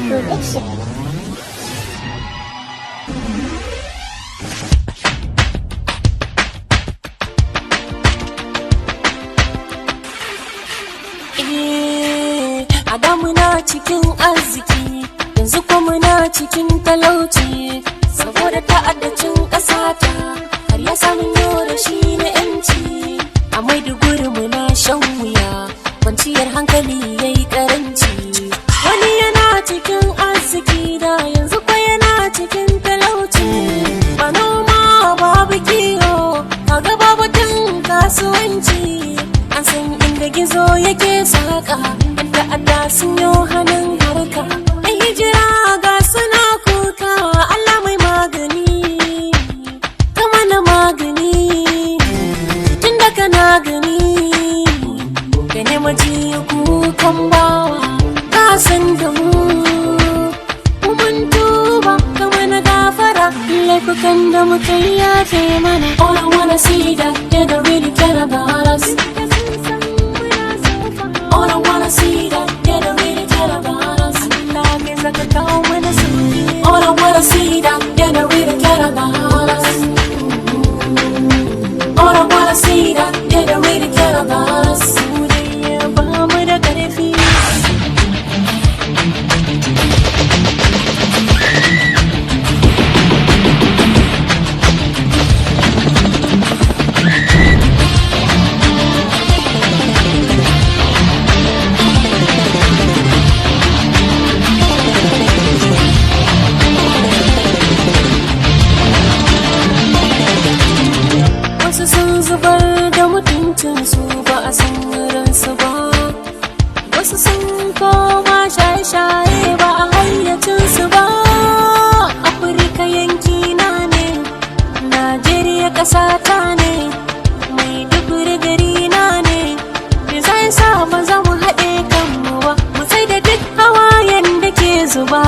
Production. A da muna cikin arziki, yanzu kuma muna cikin talauci, saboda ta'addacin ƙasata har ya samu yau shi na yanci. A Maiduguri muna shan wuya, kwanciyar hankali yayi karanci. Wani yana cikin arziki da yanzu kwa yana cikin talauci. Ba noma babu kiyo, kaga babu tun kasuwanci. An san inda gizo yake saka, inda Allah sun yi hannun harka. Ai hijira ga suna kuka, Allah mai magani, kama na magani. Tunda kana gani, ka nema ji kukan bawa, ka san da mu. Mun tuba kama na gafara, laifukan da muka yi yafe mana. All I wanna see that they don't really care about us. All I wanna see that they don't really care about us. All I wanna see that they don't really care about us. All I wanna see that they don't really care about us. Wasu sun zubar da mutuncinsu ba a san ransu ba, wasu sun koma shaye-shaye ba a hayyacinsu ba. Afirka yankina ne, Najeriya ƙasata ne, Maiduguri garina ne. Me zai sa ba za mu haɗe kanmu ba, mu sai da duk hawayen da ke zuba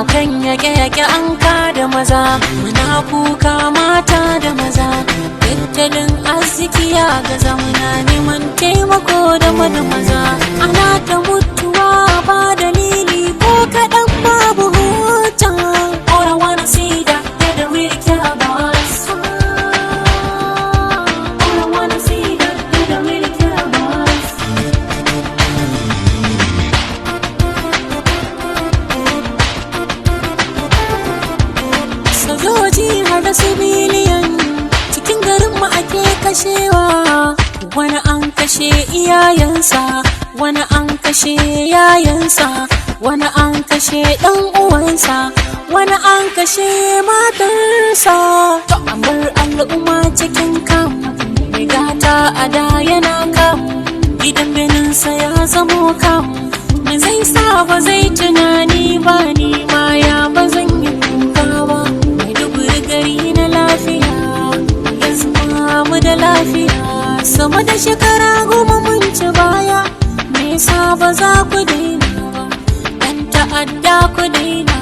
akan yaƙe-yaƙe an kada maza. Muna kuka mata da maza, tattalin arziki ya gaza, muna neman taimako da maza. Ana ta mutuwa ba dalili ko kaɗan, babu hujja. All I wanna see that they don't really care about us. All I wanna see that they don't really care about us. Sojoji har da civilian cikin garinmu ake kashewa. Wani an kashe iyayensa, wani an kashe yayansa, wani an kashe ɗan uwansa, wani an kashe matarsa. Amar al'umma cikin kam, mai gata a da yana kam, gidan beninsa ya zamo kam. Me zai sa ba zai tunani ba, ni ma ya ba zan yi kuka ba. Maiduguri gari na lafiya, yanzu mu da lafiya. Sama da shekara 10 mun ci baya, me yasa ba za ku daina ba? Ɗan ta'adda ku daina,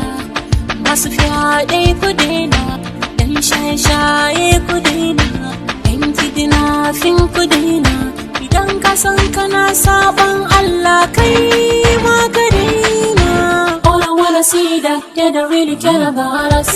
masu fyaɗe ku daina, ɗan shaye-shaye ku daina, ɗan kidnapping ku daina. Idan ka san kana saban Allah kai ma ka daina. All I wanna see that they don't really care about us.